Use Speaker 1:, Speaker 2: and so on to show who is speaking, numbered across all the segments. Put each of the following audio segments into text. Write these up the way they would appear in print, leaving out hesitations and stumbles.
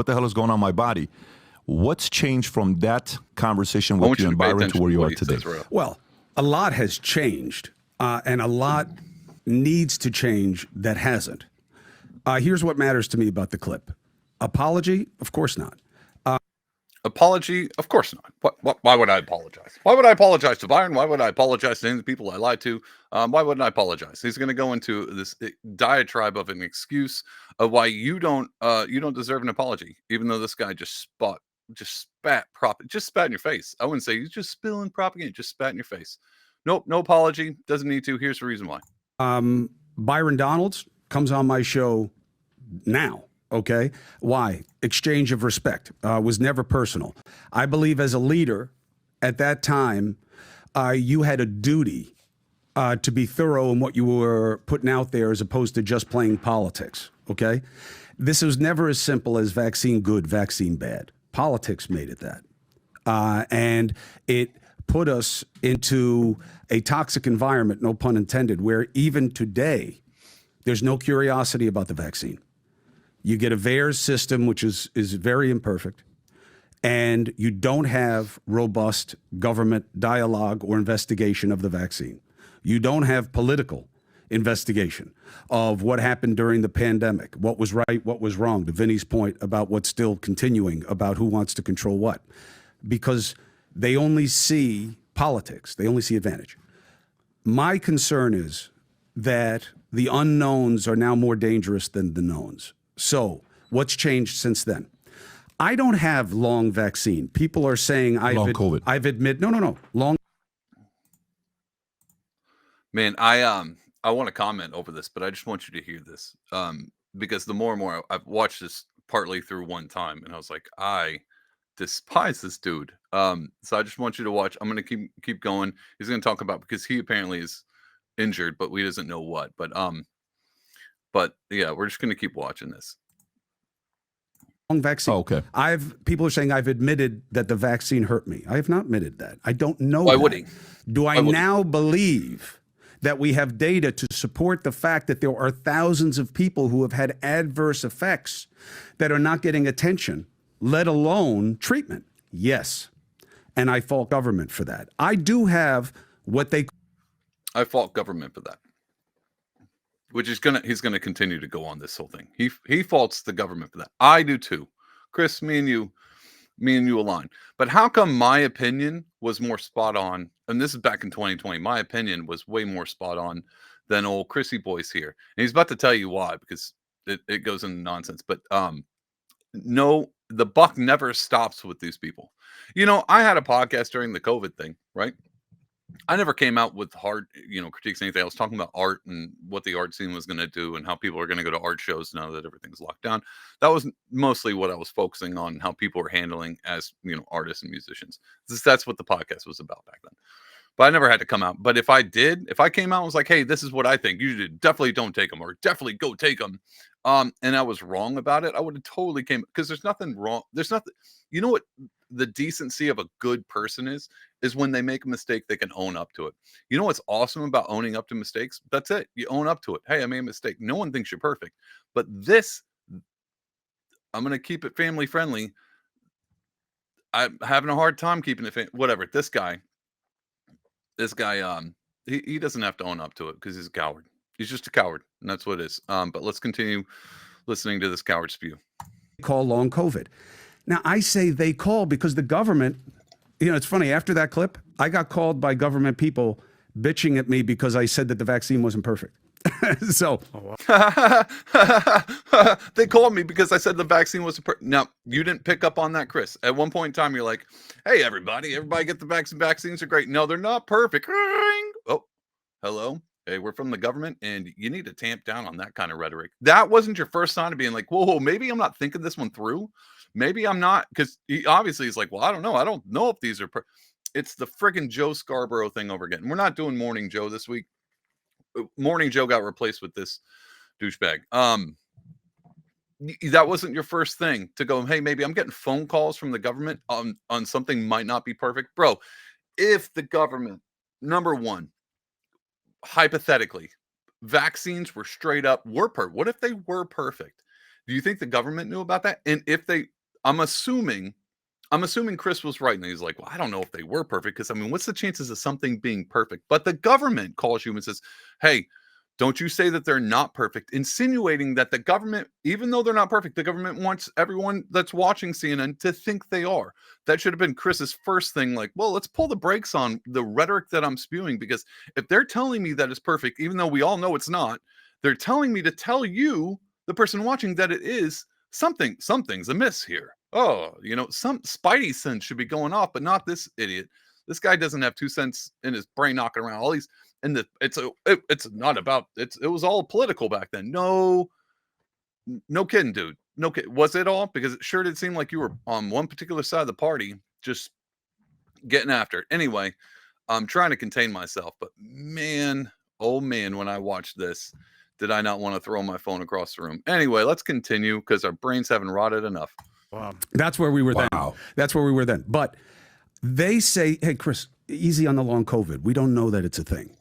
Speaker 1: what the hell is going on in my body? What's changed from that conversation
Speaker 2: I
Speaker 1: with
Speaker 2: want
Speaker 1: you
Speaker 2: you
Speaker 1: and
Speaker 2: to pay
Speaker 1: Byron to
Speaker 2: attention
Speaker 1: where
Speaker 2: to
Speaker 1: you
Speaker 2: what
Speaker 1: are
Speaker 2: he
Speaker 1: today?
Speaker 2: says, Royal.
Speaker 3: Well, a lot has changed, and a lot needs to change that hasn't. Here's what matters to me about the clip. Apology? Of course not.
Speaker 2: Apology? Of course not. Why would I apologize? Why would I apologize to Byron? Why would I apologize to any of the people I lied to? Why wouldn't I apologize? He's going to go into this diatribe of an excuse of why you don't deserve an apology, even though this guy just spat in your face. I wouldn't say he's just spilling propaganda, just spat in your face. Nope, no apology. Doesn't need to. Here's the reason why.
Speaker 3: Byron Donalds comes on my show now. Okay. Why? Exchange of respect was never personal. I believe as a leader at that time, you had a duty to be thorough in what you were putting out there as opposed to just playing politics. Okay. This was never as simple as vaccine good, vaccine bad. Politics made it that. And it put us into a toxic environment, no pun intended, where even today, there's no curiosity about the vaccine. You get a VAERS system, which is very imperfect, and you don't have robust government dialogue or investigation of the vaccine. You don't have political investigation of what happened during the pandemic, what was right, what was wrong, to Vinny's point about what's still continuing, about who wants to control what. Because they only see politics, they only see advantage. My concern is that the unknowns are now more dangerous than the knowns. So what's changed since then? I don't have long vaccine. People are saying
Speaker 1: COVID.
Speaker 3: I've admitted, no, long.
Speaker 2: Man, I want to comment over this, but I just want you to hear this. Because the more and more I've watched this partly through one time, and I was like, I despise this dude. So I just want you to watch. I'm gonna keep going. He's gonna talk about, because he apparently is injured, but we doesn't know what. But yeah, we're just gonna keep watching this.
Speaker 3: Vaccine.
Speaker 1: Oh, okay.
Speaker 3: People are saying I've admitted that the vaccine hurt me. I have not admitted that. I don't know.
Speaker 2: Why
Speaker 3: that.
Speaker 2: would he?
Speaker 3: Do I now believe that we have data to support the fact that there are thousands of people who have had adverse effects that are not getting attention, let alone treatment? Yes. And I fault government for that. I do have what they...
Speaker 2: I fault government for that. Which he's gonna continue to go on this whole thing. He faults the government for that. I do too. Chris, me and you align. But how come my opinion was more spot on? And this is back in 2020. My opinion was way more spot on than old Chrissy boy's here. And he's about to tell you why, because it goes into nonsense. But no, the buck never stops with these people. You know, I had a podcast during the COVID thing, right? I never came out with hard, critiques, anything. I was talking about art and what the art scene was going to do and how people are going to go to art shows now that everything's locked down. That was mostly what I was focusing on, how people were handling as, artists and musicians. That's what the podcast was about back then. But I never had to come out. But if I came out and was like, hey, this is what I think, you definitely don't take them, or definitely go take them. And I was wrong about it, I would have totally came, because there's nothing wrong. There's nothing, you know what the decency of a good person is when they make a mistake, they can own up to it. You know what's awesome about owning up to mistakes? That's it. You own up to it. Hey, I made a mistake. No one thinks you're perfect. But this, I'm going to keep it family friendly. I'm having a hard time keeping it whatever. This guy, he doesn't have to own up to it because he's a coward. He's just a coward, and that's what it is. But let's continue listening to this coward spew.
Speaker 3: Call long COVID. Now, I say they call because the government, it's funny, after that clip, I got called by government people bitching at me because I said that the vaccine wasn't perfect. So
Speaker 2: they called me because I said the vaccine was now, you didn't pick up on that, Chris. At one point in time, you're like, hey, everybody get the vaccine. Vaccines are great. No, they're not perfect. Oh, hello. Hey, we're from the government, and you need to tamp down on that kind of rhetoric. That wasn't your first sign of being like, whoa, maybe I'm not thinking this one through. Maybe I'm not, because he obviously is like, well, I don't know. I don't know if these are. It's the friggin' Joe Scarborough thing over again. We're not doing Morning Joe this week. Morning Joe got replaced with this douchebag. That wasn't your first thing to go, hey, maybe I'm getting phone calls from the government on something might not be perfect. Bro, if the government, number one, hypothetically, vaccines were straight up, what if they were perfect? Do you think the government knew about that? And if they, I'm assuming Chris was right, and he's like, well, I don't know if they were perfect, because I mean, what's the chances of something being perfect? But the government calls you and says, hey, don't you say that they're not perfect, insinuating that the government, even though they're not perfect, the government wants everyone that's watching CNN to think they are. That should have been Chris's first thing. Like, well, let's pull the brakes on the rhetoric that I'm spewing, because if they're telling me that it's perfect, even though we all know it's not, they're telling me to tell you, the person watching, that it is. Something's amiss here. Oh, some spidey sense should be going off, but not this idiot. This guy doesn't have 2 cents in his brain knocking around. All these, and it's not about it was all political back then. No kidding, dude. No kidding. Was it all? Because it sure did seem like you were on one particular side of the party, just getting after it. Anyway, I'm trying to contain myself, but man, oh man, when I watched this, did I not want to throw my phone across the room? Anyway, let's continue, because our brains haven't rotted enough.
Speaker 3: Wow. That's where we were then. That's where we were then. But they say, hey, Chris, easy on the long COVID. We don't know that it's a thing.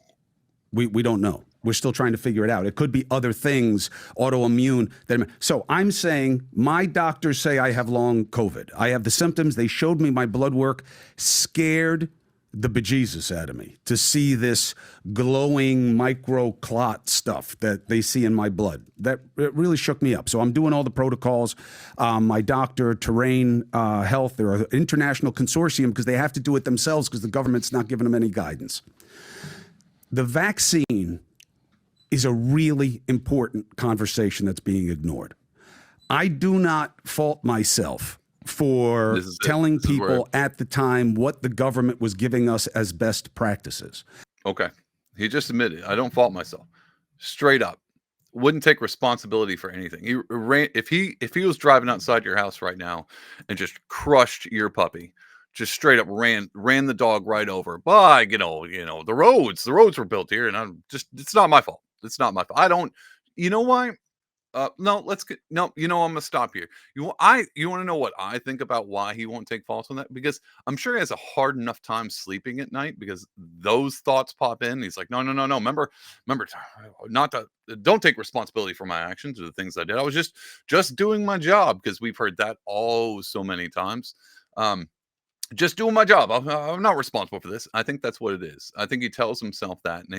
Speaker 3: We don't know. We're still trying to figure it out. It could be other things, autoimmune. So I'm saying my doctors say I have long COVID. I have the symptoms. They showed me my blood work, scared the bejesus out of me to see this glowing micro clot stuff that they see in my blood. That it really shook me up. So I'm doing all the protocols. My doctor, Terrain Health, they're an international consortium, because they have to do it themselves because the government's not giving them any guidance. The vaccine is a really important conversation that's being ignored. I do not fault myself for telling people at the time what the government was giving us as best practices.
Speaker 2: Okay. He just admitted, I don't fault myself. Straight up. Wouldn't take responsibility for anything. He ran, if he was driving outside your house right now and just crushed your puppy, just straight up ran the dog right over. But the roads were built here, and it's not my fault. It's not my fault. I don't, you know why? No, I'm gonna stop here. You want to know what I think about why he won't take faults on that? Because I'm sure he has a hard enough time sleeping at night, because those thoughts pop in. He's like, no. Remember, don't take responsibility for my actions or the things I did. I was just doing my job, because we've heard that so many times. Just doing my job. I'm not responsible for this. I think that's what it is. I think he tells himself that, and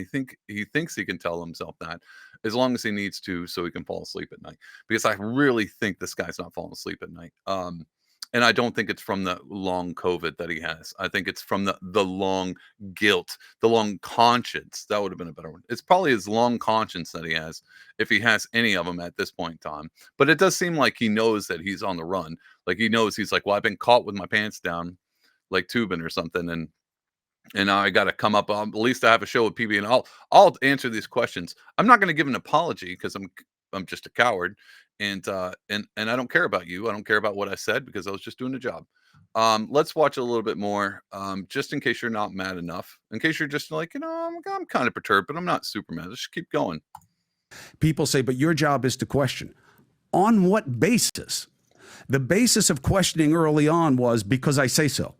Speaker 2: he thinks he can tell himself that as long as he needs to, so he can fall asleep at night. Because I really think this guy's not falling asleep at night. And I don't think it's from the long COVID that he has. I think it's from the long guilt, the long conscience. That would have been a better one. It's probably his long conscience that he has, if he has any of them at this point in time. But it does seem like he knows that he's on the run. Like he knows, he's like, well, I've been caught with my pants down, like Tubin or something, and now I got to come up. At least I have a show with PB, and I'll answer these questions. I'm not going to give an apology, because I'm just a coward, and I don't care about you. I don't care about what I said, because I was just doing the job. Let's watch a little bit more, just in case you're not mad enough. In case you're just like, I'm kind of perturbed, but I'm not super mad. Let's just keep going.
Speaker 3: People say, but your job is to question. On what basis? The basis of questioning early on was because I say so.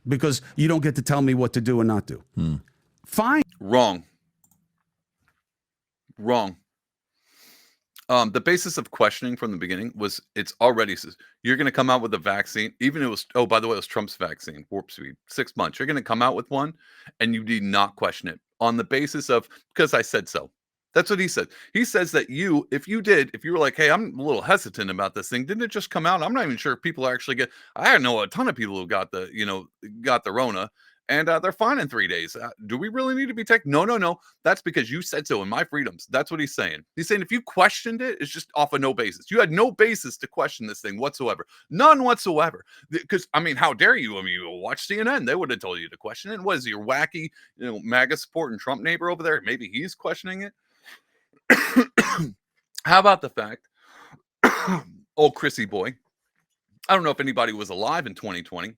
Speaker 3: Because you don't get to tell me what to do and not do. Fine.
Speaker 2: Wrong. The basis of questioning from the beginning was, it's already says you're going to come out with a vaccine. Even it was, by the way, it was Trump's vaccine, warp speed, 6 months. You're going to come out with one, and you did not question it on the basis of, because I said so. That's what he said. He says that if you were like, hey, I'm a little hesitant about this thing, didn't it just come out? I'm not even sure if people actually I know a ton of people who got the Rona, and they're fine in 3 days. Do we really need to be taking? No. That's because you said so in my freedoms. That's what he's saying. He's saying if you questioned it, it's just off of no basis. You had no basis to question this thing whatsoever. None whatsoever. Because, how dare you? You watch CNN. They would have told you to question it. What is your wacky, MAGA supporting Trump neighbor over there? Maybe he's questioning it. How about the fact, old Chrissy boy, I don't know if anybody was alive in 2020.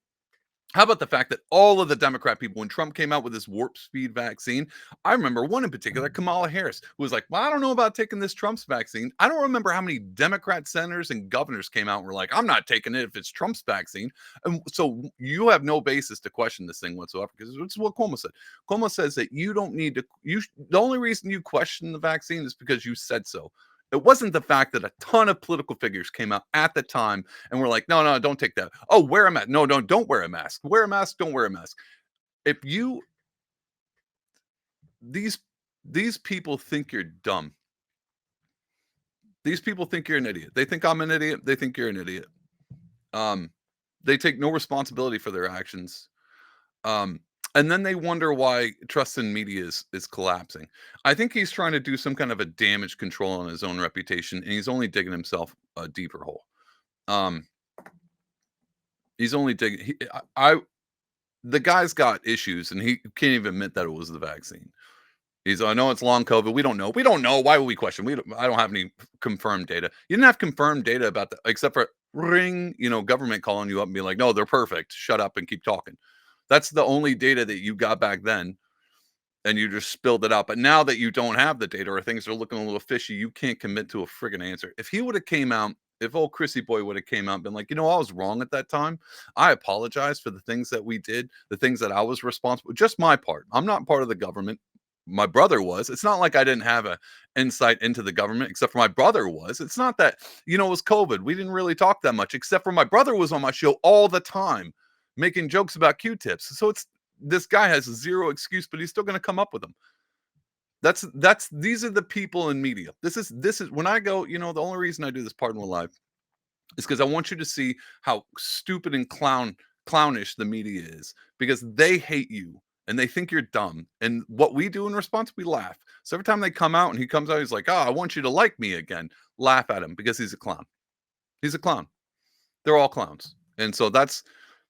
Speaker 2: How about the fact that all of the Democrat people, when Trump came out with this warp speed vaccine, I remember one in particular, Kamala Harris, who was like, well, I don't know about taking this Trump's vaccine. I don't remember how many Democrat senators and governors came out and were like, I'm not taking it if it's Trump's vaccine. And so you have no basis to question this thing whatsoever, because it's what Cuomo said. Cuomo says that you don't need to, the only reason you question the vaccine is because you said so. It wasn't the fact that a ton of political figures came out at the time and were like, no, don't take that. Oh, wear a mask. No, don't wear a mask. Wear a mask. Don't wear a mask. If you, these people think you're dumb. These people think you're an idiot. They think I'm an idiot. They think you're an idiot. They take no responsibility for their actions. And then they wonder why trust in media is collapsing. I think he's trying to do some kind of a damage control on his own reputation, and he's only digging himself a deeper hole. He's only digging. The guy's got issues, and he can't even admit that it was the vaccine. I know it's long COVID. We don't know. We don't know. Why would we question? I don't have any confirmed data. You didn't have confirmed data about that, except for government calling you up and being like, no, they're perfect. Shut up and keep talking. That's the only data that you got back then. And you just spilled it out. But now that you don't have the data or things are looking a little fishy, you can't commit to a friggin' answer. If he would have came out, if old Chrissy boy would have came out and been like, I was wrong at that time. I apologize for the things that we did, the things that I was responsible. Just my part. I'm not part of the government. My brother was. It's not like I didn't have an insight into the government, except for my brother was. It's not that, it was COVID. We didn't really talk that much, except for my brother was on my show all the time making jokes about Q-tips. So this guy has zero excuse, but he's still going to come up with them. These are the people in media. This is when I go, the only reason I do this Pardon Will Live is because I want you to see how stupid and clownish the media is, because they hate you. And they think you're dumb. And what we do in response, we laugh. So every time they come out and he comes out, he's like, I want you to like me again. Laugh at him because he's a clown. He's a clown. They're all clowns. And so this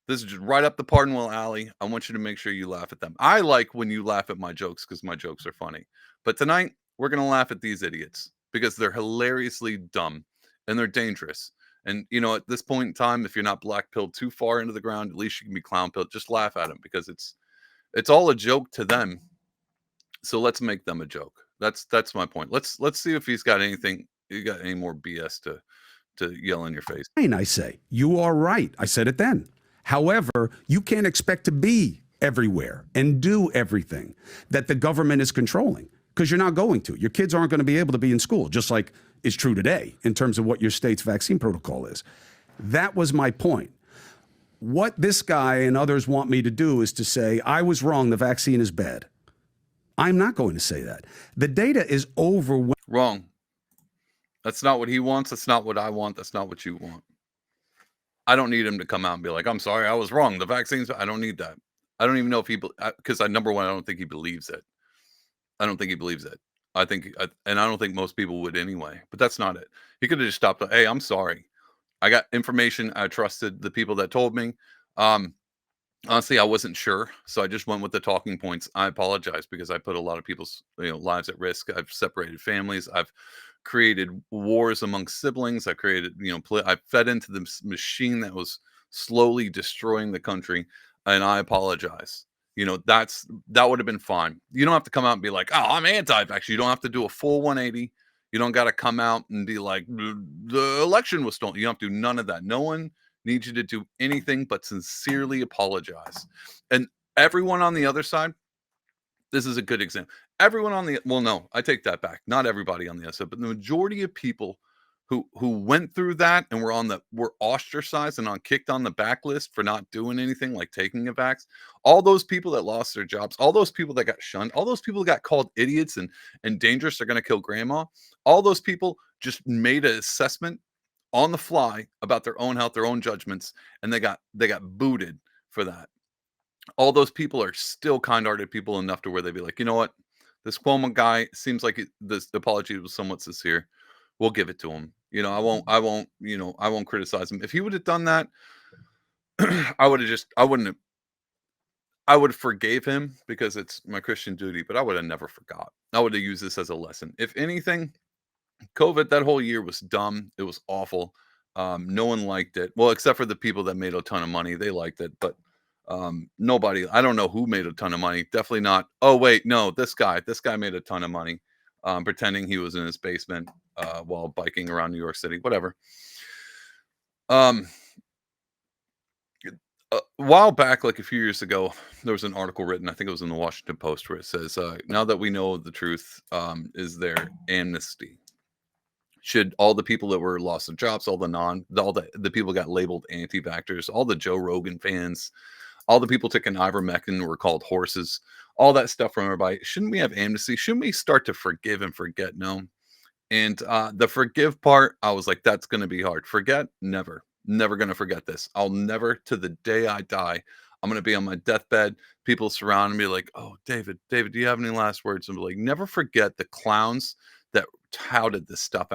Speaker 2: is just right up the Pardon Will alley. I want you to make sure you laugh at them. I like when you laugh at my jokes because my jokes are funny. But tonight, we're going to laugh at these idiots because they're hilariously dumb and they're dangerous. And, at this point in time, if you're not black pilled too far into the ground, at least you can be clown pilled. Just laugh at them because it's all a joke to them. So let's make them a joke. That's my point. Let's see if he's got anything. You got any more BS to yell in your face?
Speaker 3: I say you are right. I said it then. However, you can't expect to be everywhere and do everything that the government is controlling, because you're not going to. Your kids aren't going to be able to be in school, just like is true today in terms of what your state's vaccine protocol is. That was my point. What this guy and others want me to do is to say, I was wrong, the vaccine is bad. I'm not going to say that. The data is overwhelming.
Speaker 2: Wrong. That's not what he wants. That's not what I want. That's not what you want. I don't need him to come out and be like, I'm sorry, I was wrong. The vaccines, I don't need that. I don't even know if because number one, I don't think he believes it. I don't think he believes it. And I don't think most people would anyway, but that's not it. He could have just stopped. Hey, I'm sorry. I got information. I trusted the people that told me. Honestly, I wasn't sure, so I just went with the talking points. I apologize because I put a lot of people's lives at risk. I've separated families. I've created wars among siblings. I created, I fed into this machine that was slowly destroying the country, and I apologize. That would have been fine. You don't have to come out and be like, oh, I'm anti-vax. You don't have to do a full 180. You don't got to come out and be like, the election was stolen. You don't have to do none of that. No one needs you to do anything but sincerely apologize. And everyone on the other side, this is a good example. Everyone no, I take that back. Not everybody on the other side, but the majority of people who went through that and were ostracized and kicked on the backlist for not doing anything like taking a vax. All those people that lost their jobs, all those people that got shunned, all those people that got called idiots and dangerous, they're going to kill grandma. All those people just made an assessment on the fly about their own health, their own judgments, and they got booted for that. All those people are still kind-hearted people enough to where they'd be like, you know what? This Cuomo guy seems like this apology was somewhat sincere. We'll give it to him. I won't criticize him. If he would have done that, I would have forgave him because it's my Christian duty, but I would have never forgot. I would have used this as a lesson. If anything, COVID, that whole year was dumb. It was awful. No one liked it. Well, except for the people that made a ton of money. They liked it, but nobody, I don't know who made a ton of money. Definitely not. Oh, wait, no, this guy made a ton of money. Pretending he was in his basement while biking around New York City, whatever. A while back, like a few years ago, there was an article written, I think it was in the Washington Post, where it says, now that we know the truth, is there amnesty? Should all the people that were lost their jobs, all the people got labeled anti-vaxxers, all the Joe Rogan fans, all the people taking ivermectin were called horses, all that stuff from everybody. Shouldn't we have amnesty? Shouldn't we start to forgive and forget? No. And the forgive part, I was like, that's going to be hard. Forget? Never going to forget this. I'll never, to the day I die, I'm going to be on my deathbed. People surrounding me like, oh, David, do you have any last words? I'm like, never forget the clowns that touted this stuff out.